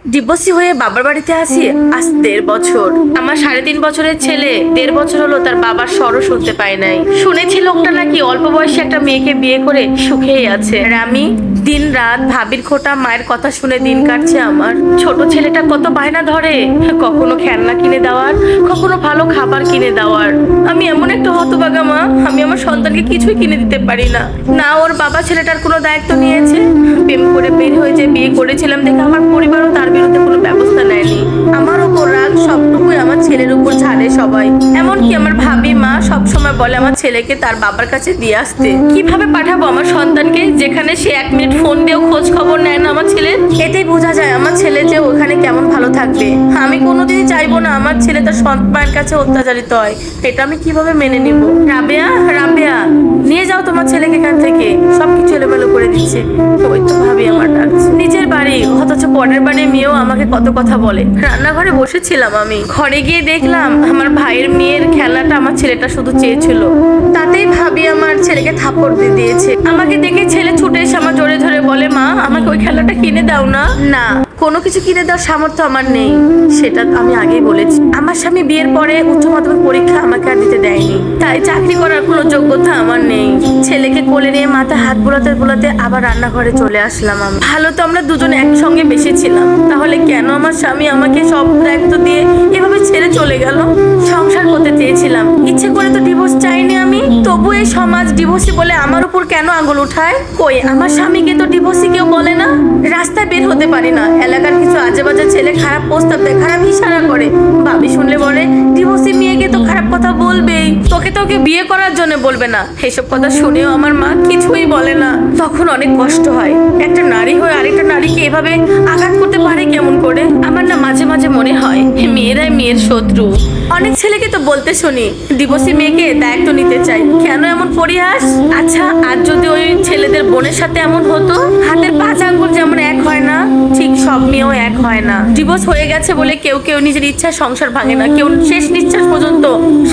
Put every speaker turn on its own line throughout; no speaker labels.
Divorcee হয়ে বাবার বাড়িতে আসি আজ 1.5 বছর। আমার 3.5 বছরের ছেলে 1.5 বছর হলো তার বাবার স্বরও শুনতে পায় নাই। শুনেছি লোকটা নাকি অল্প বয়সে একটা মেয়েকে বিয়ে করে সুখেই আছে, আর আমি দিন রাত ভাবির খোটা মায়ের কথা শুনে দিন কাটছে আমার। ছোট ছেলেটা কত বায়না ধরে, কখনো খেলনা কিনে দেওয়ার, কখনো ভালো খাবার কিনে দেওয়ার। আমি এমন একটা হতভাগা মা, আমি আমার সন্তানকে কিছুই কিনে দিতে পারি না। না ওর বাবা ছেলেটার কোনো দায়িত্ব নিয়েছে, প্রেম করে বের হয়ে যে বিয়ে করেছিলাম দেখে আমার পরিবারও তার বিরুদ্ধে কোনো ব্যবস্থা নেয়নি। আমার ওপর রাগ সবটুকুই আমার ছেলের উপর ঝাড়ে সবাই। এমনকি আমার ভাবি মা সবসময় বলে আমার ছেলেকে তার বাবার কাছে দিয়ে আসতে। কিভাবে পাঠাবো আমার সন্তানকে যেখানে সে 1 মিনিট ফোন দিয়েও খোঁজ খবর নেয় না আমার ছেলের? এতেই বোঝা যায় আমার ছেলে যে ওখানে কেমন ভালো থাকবে। আমি কোনোদিনই চাইবো না আমার ছেলে তার সন্তানের কাছে অত্যাচারিত হয়। এটা আমি কিভাবে মেনে নিব? রাবেয়া, রাবেয়া, নিয়ে যাও তোমার ছেলেকে এখান থেকে, সবকিছু এলোমেলো করে দিচ্ছে। ওই তো ভাবি আমার ডাকছে। নিজের বাড়ি অথচ পরের বাড়ির মেয়েও আমাকে কত কথা বলে। রান্নাঘরে বসেছিলাম আমি, ঘরে গিয়ে দেখলাম আমার ভাইয়ের মেয়ের খেলনাটা আমার ছেলেটা শুধু চেয়েছিল, তাতেই ভাবি আমার ছেলেকে থাপ্পড় দিয়ে দিয়েছে। আমাকে দেখে ছেলে ছুটে এসে আমার জোরে ধরে বলে, মা আমাকে ওই খেলনাটা কিনে দাও না। না, কোনো কিছু কিনে দেওয়ার সামর্থ্য আমার নেই, সেটা আমি আগেই বলেছি। আমার স্বামী বিয়ের পরে উচ্চ মাধ্যমিক পরীক্ষা আমাকে আর দিতে দেয়নি, তাই চাকরি করার কোনো যোগ্যতা আমার নেই। ছেলেকে কোলে নিয়ে মাথায় হাত বোলাতে বোলাতে আবার রান্নাঘরে চলে আসলাম আমি। ভালো তো আমরা দুজনে একসঙ্গে বেসেছিলাম, তাহলে কেন আমার স্বামী আমাকে সব দায়িত্ব দিয়ে এভাবে ছেড়ে চলে গেল? সংসার করতে চেয়েছিলাম, ইচ্ছে করে তো ডিভোর্স চাইনি আমি, তবু এই সমাজ ডিভোর্সি বলে আমার উপর কেন আঙুল উঠায়? কই আমার স্বামীকে তো ডিভোর্সি কেউ বলে না। রাস্তায় বের হতে পারি না, এলাকার কিছু আজে বাজে ছেলে খারাপ প্রস্তাব দেয়, খারাপ ইশারা করে। ভাবি শুনলে বলে, ডিভোর্সি মেয়েকে তো খারাপ কথা বলবেই, তোকে বিয়ে করার জন্য বলবে না। এসব কথা শুনেও আমার মা কিছুই বলে না। তখন অনেক কষ্ট হয়, একটা নারী হয়ে আরেকটা নারীকে এভাবে আঘাত করতে পারে কেমন করে? আমার না মাঝে মাঝে মনে হয় মেয়েরাই মেয়ের শত্রু। অনেক ছেলেকে তো বলতে শুনি ডিভোর্সি মেয়েকে দায়িত্ব নিতে চাই, কেন এমন পরিহাস? আচ্ছা, আজ যদি ওই ছেলেদের বোনের সাথে এমন হতো, হাতের 5 আঙ্গুল যেমন এক হয় না, ঠিক সব মেয়েও এক হয় না। ডিভোর্স হয়ে গেছে বলে কেউ কেউ নিজের ইচ্ছায় সংসার ভাঙে না, কেউ শেষ নিঃশ্বাস পর্যন্ত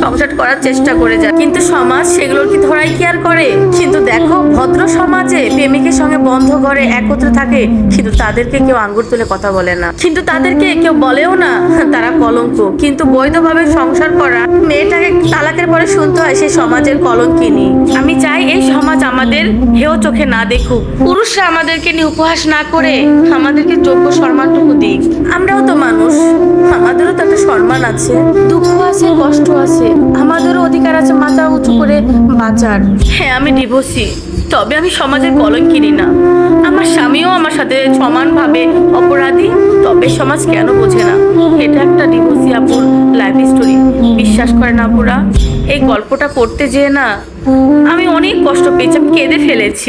সংসার করার চেষ্টা করে যায়, কিন্তু সমাজ সেগুলোর কি ধরাই কি আর করে? কিন্তু দেখো, ভদ্র সমাজে প্রেমিকের সঙ্গে বন্ধ ঘরে একত্রে থাকে, কিন্তু তাদেরকে কেউ আঙ্গুর তুলে কথা বলে না, কিন্তু তাদেরকে কেউ বলেও না তারা কলঙ্ক। কিন্তু বৈধভাবে সংসার করা মেয়েটাকে তালাকের পরে শুনতে হয় সে সমাজের কলঙ্কিনী। আমি চাই এই সমাজ আমাদের হেয় চোখে না দেখুক, পুরুষরা আমাদেরকে নিয়ে উপহাস না করে আমাদেরকে যোগ্য সম্মানটুকু দিক। আমরাও তো মানুষ, আমাদেরও তো একটা সম্মান আছে, দুঃখ আছে, কষ্ট আছে, আমাদেরও অধিকার আছে মাথা উঁচু করে বাঁচার। হ্যাঁ, আমি ডিভোর্সি, তবে আমি সমাজের কলঙ্কিনী না। আমার স্বামীও আমার সাথে সমানভাবে অপরাধী, তবে সমাজ কেন বোঝে না? এটা একটা ডিভোর্সি আপুর লাইফ স্টোরি। বিশ্বাস করেন আপুরা, এই গল্পটা পড়তে যেয়ে না আমি অনেক কষ্ট পেয়েছি, আমি কেঁদে ফেলেছি।